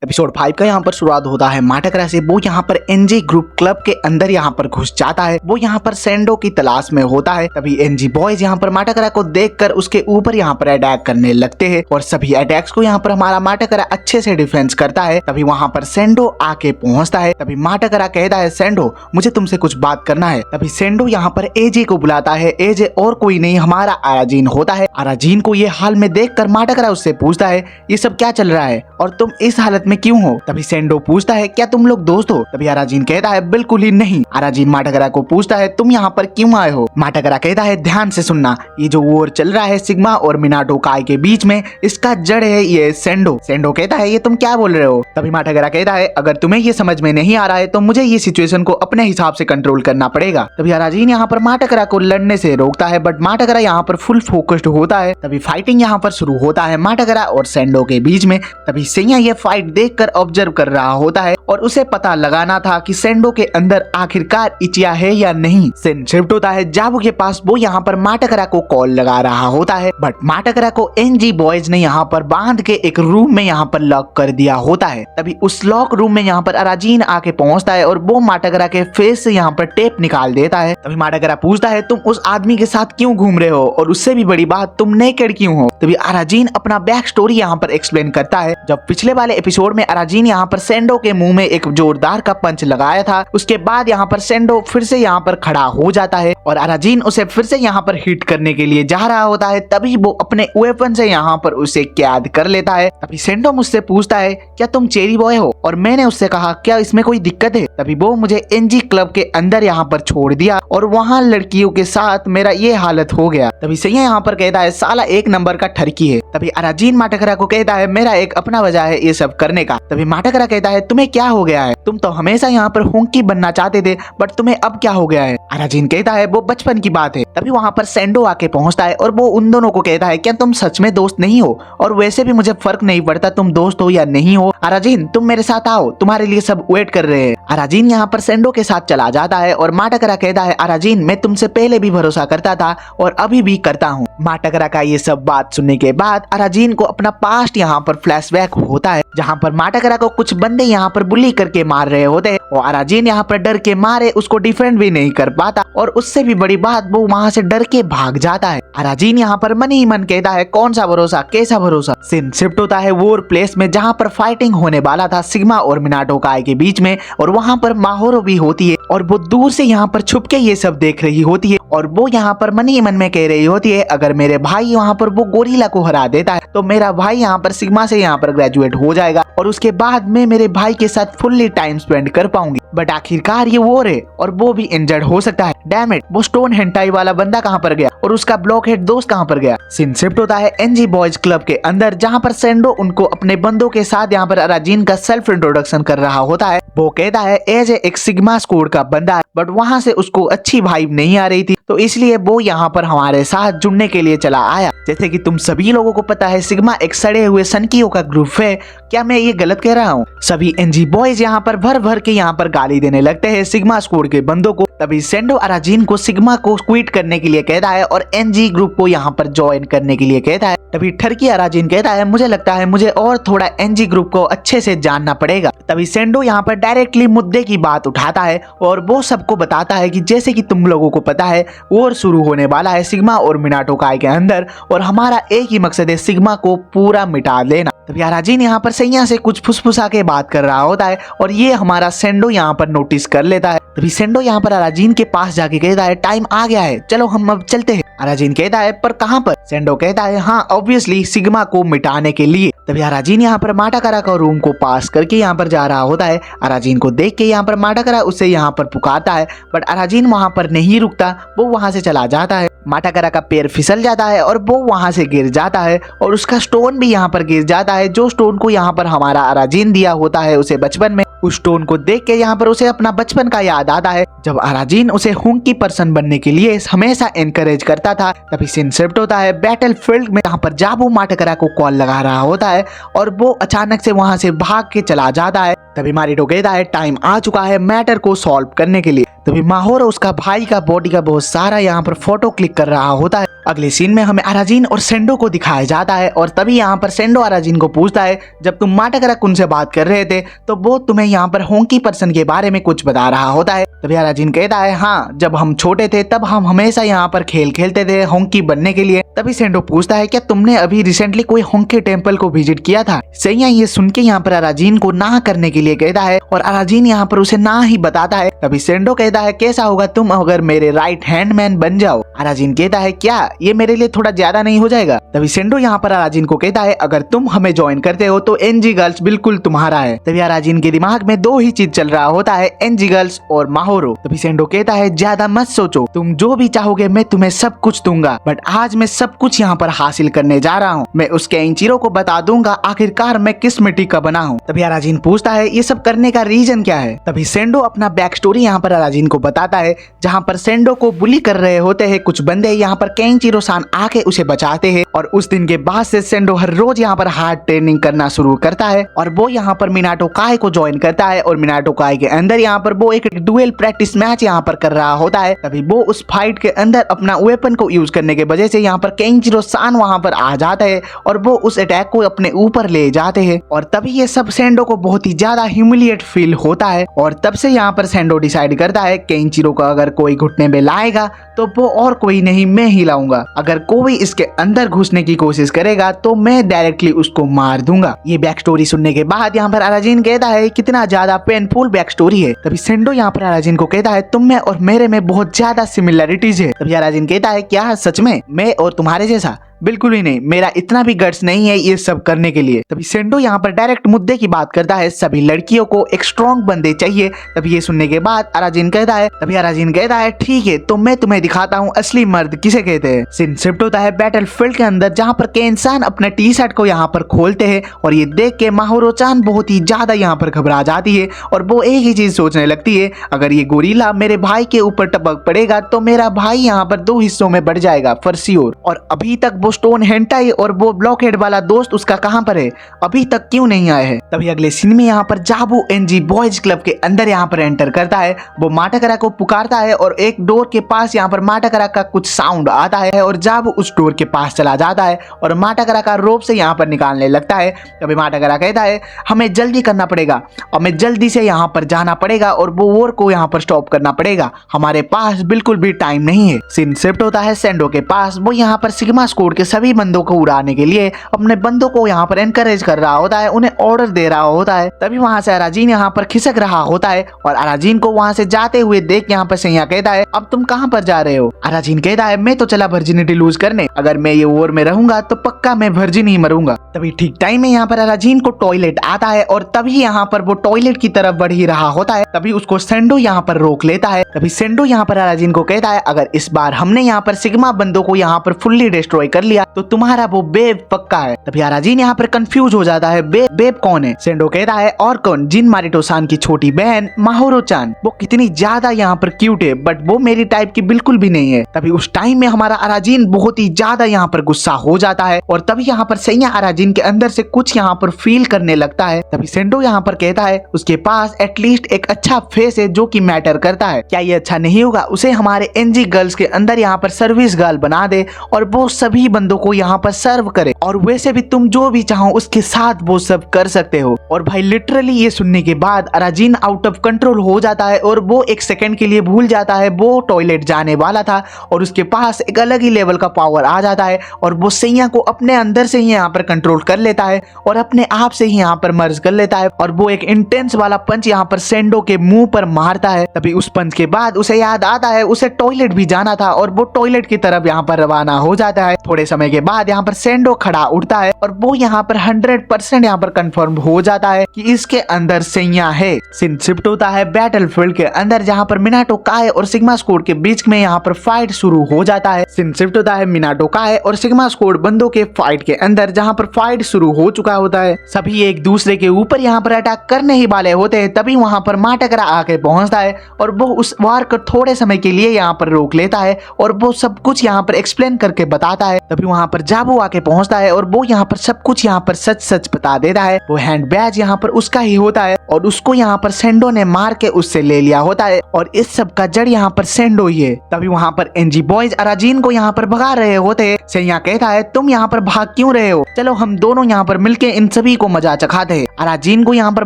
Episode 5 का यहाँ पर शुरुआत होता है माटाकरा से। वो यहाँ पर एनजी ग्रुप क्लब के अंदर यहाँ पर घुस जाता है। वो यहाँ पर सेंडो की तलाश में होता है। तभी एनजी बॉयज यहाँ पर माटाकरा को देखकर उसके ऊपर यहाँ पर अटैक करने लगते हैं और सभी अटैक्स को यहाँ पर हमारा माटाकरा अच्छे से डिफेंस करता है। तभी वहाँ पर सेंडो आके पहुंचता है। तभी माटाकरा कहता है, सेंडो मुझे तुमसे कुछ बात करना है। तभी सेंडो यहाँ पर एजे को बुलाता है। एजे और कोई नहीं हमारा अराजीन होता है। अराजीन को ये हाल में देखकर माटाकरा उससे पूछता है, ये सब क्या चल रहा है और तुम इस हालत में क्यों हो? तभी सेंडो पूछता है, क्या तुम लोग दोस्त हो? तभी अराजीन कहता है, बिल्कुल ही नहीं। अराजीन माटाकरा को पूछता है, तुम यहाँ पर क्यों आए हो? माटाकरा कहता है, ध्यान से सुनना, ये जो वॉर चल रहा है सिग्मा और मिनाटो काय के बीच में, इसका जड़ है ये सेंडो। सेंडो कहता है, ये तुम क्या बोल रहे हो? तभी माटाकरा कहता है, अगर तुम्हें ये समझ में नहीं आ रहा है तो मुझे ये सिचुएशन को अपने हिसाब से कंट्रोल करना पड़ेगा। तभी अराजीन यहाँ पर माटाकरा को लड़ने से रोकता है, बट माटाकरा यहाँ पर फुल फोकस्ड होता है। तभी फाइटिंग यहाँ पर शुरू होता है माटाकरा और सेंडो के बीच में। तभी सेया ये फाइट देखकर ऑब्जर्व कर रहा होता है और उसे पता लगाना था कि सेंडो के अंदर आखिरकार इचिया है या नहीं। सीन शिफ्ट होता है जाबू के पास। वो यहाँ पर माटाकरा को कॉल लगा रहा होता है, बट माटाकरा को एनजी बॉयज ने यहाँ पर बांध के एक रूम में यहाँ पर लॉक कर दिया होता है। तभी उस लॉक रूम में यहाँ पर अराजीन आके पहुंचता है और वो माटाकरा के फेस से यहाँ पर टेप निकाल देता है। तभी माटाकरा पूछता है, तुम उस आदमी के साथ क्यों घूम रहे हो और उससे भी बड़ी बात, तुम नेकेड क्यों हो? तभी अराजीन अपना बैक स्टोरी यहाँ पर एक्सप्लेन करता है। जब पिछले वाले एपिसोड में अराजीन यहाँ पर सेंडो के मुंह में एक जोरदार का पंच लगाया था, उसके बाद यहाँ पर सेंडो फिर से यहाँ पर खड़ा हो जाता है और अराजीन उसे फिर से यहाँ पर हिट करने के लिए जा रहा होता है। तभी वो अपने वेपन से यहाँ पर उसे कैद कर लेता है। तभी सेंडो मुझसे पूछता है, क्या तुम चेरी बॉय हो? और मैंने उससे कहा, क्या इसमें कोई दिक्कत है? तभी वो मुझे एनजी क्लब के अंदर यहाँ पर छोड़ दिया और वहाँ लड़कियों के साथ मेरा ये हालत हो गया। तभी सैया यहाँ पर कहता है, साला एक नंबर का ठरकी है। तभी अराजीन माटाकरा को कहता है, मेरा एक अपना वजह है ये सब करने का। तभी माटाकरा कहता है, तुम्हें क्या हो गया है? तुम तो हमेशा यहाँ पर हुंकी बनना चाहते थे, बट तुम्हें अब क्या हो गया है? अराजीन कहता है, वो बचपन की बात है। तभी वहाँ पर सेंडो आके पहुंचता है और वो उन दोनों को कहता है, क्या तुम सच में दोस्त नहीं हो? और वैसे भी मुझे फर्क नहीं पड़ता तुम दोस्त हो या नहीं हो। अराजीन तुम मेरे साथ आओ, तुम्हारे लिए सब वेट कर रहे हैं। अराजीन यहाँ पर सेंडो के साथ चला जाता है और माटाकरा कहता है, अराजीन मैं तुमसे पहले भी भरोसा करता था और अभी भी करता हूँ। माटाकरा का ये सब बात सुनने के बाद अराजीन को अपना पास्ट यहाँ पर फ्लैशबैक होता है, जहाँ पर माटाकरा को कुछ बंदे यहाँ पर बुली करके मार रहे होते हैं और अराजीन यहाँ पर डर के मारे उसको डिफेंड भी नहीं कर पाता और उससे भी बड़ी बात, वो वहाँ से डर के भाग जाता है। अराजीन यहाँ पर मन ही मन कहता है, कौन सा भरोसा, कैसा भरोसा। सीन शिफ्ट होता है वॉर प्लेस में, जहाँ पर फाइटिंग होने वाला था सिग्मा और मिनाटो काय के बीच में और वहाँ पर माहोरो भी होती है और वो दूर से यहाँ पर छुप के ये सब देख रही होती है और वो यहाँ पर मन ही मन में कह रही होती है, अगर मेरे भाई वहाँ पर वो गोरिल्ला को हरा देता है तो मेरा भाई यहाँ पर सिग्मा से यहाँ पर ग्रेजुएट हो जाएगा और उसके बाद मैं मेरे भाई के साथ फुल्ली टाइम स्पेंड कर पाऊंगी। बट आखिरकार ये वॉर है और वो भी इंजर्ड हो सकता है। डैम इट, वो स्टोन हेंटाई वाला बंदा कहाँ पर गया और उसका ब्लॉक हेड दोस्त कहाँ पर गया। सीन शिफ्ट होता है एनजी बॉयज क्लब के अंदर, जहाँ पर सेंडो उनको अपने बंदों के साथ यहाँ पर अराजीन का सेल्फ इंट्रोडक्शन कर रहा होता है। वो कहता है, एज एक सिग्मा स्क्वाड का बंदा है, बट वहाँ से उसको अच्छी वाइब नहीं आ रही थी तो इसलिए वो यहाँ पर हमारे साथ जुड़ने के लिए चला आया। जैसे कि तुम सभी लोगों को पता है सिग्मा एक सड़े हुए सनकियों का ग्रुप है। क्या मैं ये गलत कह रहा हूँ? सभी एनजी बॉयज यहाँ पर भर भर के यहाँ पर गाली देने लगते हैं सिग्मा स्क्वाड के बंदों को। तभी सेंडो अराजीन को सिग्मा को क्विट करने के लिए कहता है और एनजी ग्रुप को यहाँ पर ज्वाइन करने के लिए कहता है। तभी ठरकी अराजीन कहता है, मुझे लगता है मुझे और थोड़ा एनजी ग्रुप को अच्छे से जानना पड़ेगा। तभी सेंडो यहाँ पर डायरेक्टली मुद्दे की बात उठाता है और वो सबको बताता है कि जैसे कि तुम लोगों को पता है वॉर शुरू होने वाला है सिग्मा और मिनाटो काय के अंदर और हमारा एक ही मकसद है, सिग्मा को पूरा मिटा देना। तभी अराजीन यहाँ पर सैया से कुछ फुसफुसा के बात कर रहा होता है और ये हमारा सेंडो यहाँ पर नोटिस कर लेता है। तभी सेंडो यहाँ पर अराजीन के पास जाके कहता है, टाइम आ गया है, चलो हम अब चलते हैं। अराजीन कहता है, पर कहाँ पर? सेंडो कहता है, हाँ ऑब्वियसली सिग्मा को मिटाने के लिए। तभी अराजीन यहाँ पर माटाकरा का रूम को पास करके यहाँ पर जा रहा होता है। अराजीन को देख के यहाँ पर माटाकरा उसे यहाँ पर पुकारता है, बट अराजीन वहाँ पर नहीं रुकता, वो वहाँ से चला जाता है। माटाकरा का पैर फिसल जाता है और वो वहाँ से गिर जाता है और उसका स्टोन भी यहाँ पर गिर जाता है, जो स्टोन को यहाँ पर हमारा अराजीन दिया होता है उसे बचपन में। उस स्टोन को देख के यहाँ पर उसे अपना बचपन का याद आता है, जब अराजीन उसे हुंकी पर्सन बनने के लिए हमेशा एनकरेज करता था। तभी सीन शिफ्ट होता है बैटल फील्ड में, जहाँ पर जाबू माटाकरा को कॉल लगा रहा होता है और वो अचानक से वहाँ से भाग के चला जाता है। तभी मारिटो कहता है, टाइम आ चुका है मैटर को सॉल्व करने के लिए। तभी माहोरो उसका भाई का बॉडी का बहुत सारा यहाँ पर फोटो क्लिक कर रहा होता है अगले सीन में हमें अराजीन और सेंडो को दिखाया जाता है और तभी यहाँ पर सेंडो अराजीन को पूछता है, जब तुम माटाकारा कुन से बात कर रहे थे तो वो तुम्हें यहाँ पर होंकी पर्सन के बारे में कुछ बता रहा होता है। तभी अराजीन कहता है, हाँ जब हम छोटे थे तब हम हमेशा यहाँ पर खेल खेलते थे होंकी बनने के लिए। तभी सेंडो पूछता है, क्या तुमने अभी रिसेंटली कोई होंकी टेम्पल को विजिट किया था? सैया ये सुन के यहाँ पर अराजीन को ना करने के लिए कहता है और अराजीन यहाँ पर उसे ना ही बताता है। तभी सेंडो कहता है, कैसा होगा तुम अगर मेरे राइट हैंड मैन बन जाओ? अराजीन कहता है, क्या ये मेरे लिए थोड़ा ज्यादा नहीं हो जाएगा? तभी सेंडो यहाँ पर अराजीन को कहता है, अगर तुम हमें ज्वाइन करते हो तो एनजी गर्ल्स बिल्कुल तुम्हारा है। तभी अराजीन के दिमाग में दो ही चीज चल रहा होता है, एनजी गर्ल्स और माहोरो। तभी सेंडो कहता है, ज्यादा मत सोचो, तुम जो भी चाहोगे मैं तुम्हें सब कुछ दूंगा, बट आज मैं सब कुछ यहाँ पर हासिल करने जा रहा हूँ। मैं उसके इंचिरो को बता दूंगा आखिरकार मैं किस मिट्टी का बना हूँ। तभी अराजीन पूछता है, ये सब करने का रीजन क्या है? तभी सेंडो अपना बैक स्टोरी यहाँ पर अराजीन को बताता है, जहाँ पर सेंडो को बुली कर रहे होते हैं कुछ बंदे। यहाँ पर केंचिरो सान आके उसे बचाते हैं और उस दिन के बाद से सेंडो हर रोज यहाँ पर हार्ड ट्रेनिंग करना शुरू करता है और वो यहाँ पर मिनाटो काय को ज्वाइन करता है और मिनाटो काय के अंदर यहाँ पर वो एक डुएल प्रैक्टिस मैच यहाँ पर कर रहा होता है। तभी वो उस फाइट के अंदर अपना वेपन को यूज करने के वजह से यहाँ पर केंचिरो सान वहाँ पर आ जाता है और वो उस अटैक को अपने ऊपर ले जाते हैं और तभी ये सब सेंडो को बहुत ही ज्यादा ह्यूमिलिएट फील होता है और तब से यहाँ पर सेंडो डिसाइड करता है केंचिरो को अगर कोई घुटने में लाएगा तो वो और कोई नहीं मैं ही लाऊंगा। अगर कोई इसके अंदर घुसने की कोशिश करेगा तो मैं डायरेक्टली उसको मार दूंगा। ये बैक स्टोरी सुनने के बाद यहाँ पर अराजीन कहता है, कितना ज्यादा पेनफुल बैक स्टोरी है। तभी सेंडो यहाँ पर अराजीन को कहता है, तुम में और मेरे में बहुत ज्यादा सिमिलरिटीज है। तभी अराजीन कहता है, क्या सच में मैं और तुम्हारे जैसा? बिल्कुल ही नहीं, मेरा इतना भी गट्स नहीं है ये सब करने के लिए। तभी सेंडो यहाँ पर डायरेक्ट मुद्दे की बात करता है, सभी लड़कियों को एक स्ट्रॉन्ग बंदे चाहिए। तभी ये सुनने के बाद अराजीन कहता है, ठीक है तो मैं तुम्हें दिखाता हूँ असली मर्द किसे कहते हैं। सीन शिफ्ट होता है बैटल फील्ड के अंदर, जहाँ पर केन-सान अपने टी शर्ट को यहाँ पर खोलते हैं और ये देख के माहोरो-चान बहुत ही ज्यादा यहाँ पर घबरा जाती है और वो एक ही चीज सोचने लगती है, अगर ये गोरिल्ला मेरे भाई के ऊपर टपक पड़ेगा तो मेरा भाई यहाँ पर दो हिस्सों में बढ़ जाएगा फॉर श्योर। और अभी तक वो स्टोन हेंटाई और वो ब्लॉकहेड वाला दोस्त उसका कहां पर है, अभी तक क्यों नहीं आए हैं? तभी अगले सीन में यहाँ पर जाबू एनजी बॉयज क्लब के अंदर यहाँ पर एंटर करता है। वो माटाकारा को पुकारता है और एक डोर के पास यहाँ पर माटाकारा का कुछ साउंड आता है और जाबू उस डोर के पास चला जाता है और माटाकारा का रोप से यहाँ पर निकालने लगता है। तभी माटाकारा कहता है, हमें जल्दी करना पड़ेगा, हमें जल्दी से यहाँ पर जाना पड़ेगा और वो वॉर को यहाँ पर स्टॉप करना पड़ेगा, हमारे पास बिल्कुल भी टाइम नहीं है। सीन शिफ्ट होता है सेंडो के पास। वो यहाँ पर सिग्मा स्क्वाड के सभी बंदों को उड़ाने के लिए अपने बंदों को यहाँ पर एनकरेज कर रहा होता है, उन्हें ऑर्डर दे रहा होता है। तभी वहाँ से अराजीन यहाँ पर खिसक रहा होता है और अराजीन को वहाँ से जाते हुए देख यहाँ पर सैया कहता है, अब तुम कहाँ पर जा रहे हो? अराजीन कहता है, मैं तो चला वर्जिनिटी लूज करने, अगर मैं ये वॉर में रहूंगा तो पक्का मैं वर्जिन ही मरूंगा। तभी ठीक टाइम में यहाँ पर अराजीन को टॉयलेट आता है और तभी यहाँ पर वो टॉयलेट की तरफ बढ़ ही रहा होता है। तभी उसको सेंडो यहाँ पर रोक लेता है। तभी सेंडो यहाँ पर अराजीन को कहता है, अगर इस बार हमने यहाँ पर सिग्मा बंदों को यहाँ पर फुल्ली डिस्ट्रॉय कर लिया तो तुम्हारा वो बेब पक्का है। तभी अराजीन यहाँ पर कंफ्यूज हो जाता है, बेब कौन है? सेंडो कहता है, और कौन, जिन मारिटो-सान की छोटी बहन माहोरो-चान। वो कितनी ज्यादा यहाँ पर क्यूट है बट वो मेरी टाइप की बिल्कुल भी नहीं है। तभी उस टाइम में हमारा अराजीन बहुत ही ज्यादा यहाँ पर गुस्सा हो जाता है और तभी यहाँ पर सैया अराजीन के अंदर से कुछ यहाँ पर फील करने लगता है। तभी सेंडो यहाँ पर कहता है, उसके पास एटलीस्ट एक अच्छा फेस है जो कि मैटर करता है, क्या ये अच्छा नहीं होगा उसे हमारे एनजी गर्ल्स के अंदर यहाँ पर सर्विस गर्ल बना दे और वो सभी बंदों को यहाँ पर सर्व करे, और वैसे भी तुम जो भी चाहो उसके साथ वो सब कर सकते हो। और भाई लिटरली ये सुनने के बाद अराजीन आउट ऑफ कंट्रोल हो जाता है और वो एक सेकंड के लिए भूल जाता है वो टॉयलेट जाने वाला था और उसके पास एक अलग ही लेवल का पावर आ जाता है और वो सैया को अपने अंदर से ही यहाँ पर कंट्रोल कर लेता है और अपने आप से ही यहाँ पर मर्ज कर लेता है और वो एक इंटेंस वाला पंच यहाँ पर सेंडो के मुंह पर मारता है। तभी उस पंच के बाद उसे याद आता है उसे टॉयलेट भी जाना था और वो टॉयलेट की तरफ यहाँ पर रवाना हो जाता है। थोड़े समय के बाद यहाँ पर सेंडो खड़ा उठता है और वो यहाँ पर 100% यहाँ पर कंफर्म हो जाता है कि इसके अंदर सैया है। सीन शिफ्ट होता है बैटल फील्ड के अंदर, जहाँ पर मिनाटो काय और सिग्मा स्क्वाड के बीच में यहाँ पर फाइट शुरू हो जाता है। सीन शिफ्ट होता है मिनाटो काय और सिग्मा स्क्वाड बंदों के फाइट के अंदर, जहाँ पर फाइट शुरू हो चुका होता है। सभी एक दूसरे के ऊपर यहाँ पर अटैक करने ही वाले होते हैं। तभी वहाँ पर माटाकारा आके पहुंचता है और वो उस वार को थोड़े समय के लिए यहाँ पर रोक लेता है और वो सब कुछ यहाँ पर एक्सप्लेन करके बताता है। तभी वहाँ पर जाबू आके पहुँचता है और वो यहाँ पर सब कुछ यहाँ पर सच सच बता देता है। वो हैंड बैज यहाँ पर उसका ही होता है और उसको यहाँ पर सेंडो ने मार के उससे ले लिया होता है और इस सब का जड़ यहाँ पर सेंडो ही है। तभी वहाँ पर एनजी बॉयज अराजीन को यहाँ पर भगा रहे होते हैं। सैया कहता है तुम यहाँ पर भाग क्यों रहे हो, चलो हम दोनों यहाँ पर मिलके इन सभी को मजा चखाते हैं। अराजीन को यहाँ पर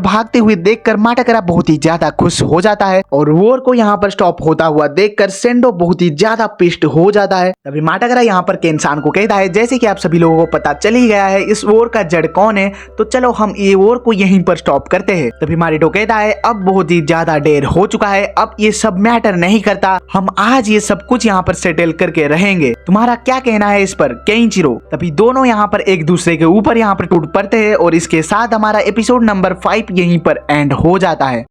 भागते हुए देखकर माटाकरा बहुत ही ज्यादा खुश हो जाता है और वॉर को यहाँ पर स्टॉप होता हुआ देखकर सेंडो बहुत ही ज्यादा पिस्ट हो जाता है। तभी माटाकरा यहाँ पर इंसान को कहता है जैसे कि आप सभी लोगों को पता चल ही गया है इस वॉर का जड़ कौन है, तो चलो हम ये वॉर को यहीं पर स्टॉप करते हैं। तभी मारिटो कहता है अब बहुत ही ज्यादा देर हो चुका है, अब ये सब मैटर नहीं करता, हम आज ये सब कुछ यहाँ पर सेटल करके रहेंगे, तुम्हारा क्या कहना है इस पर केइचिरो। तभी दोनों यहाँ पर एक दूसरे के ऊपर यहाँ पर टूट पड़ते हैं और इसके साथ हमारा एपिसोड नंबर 5 यहीं पर एंड हो जाता है।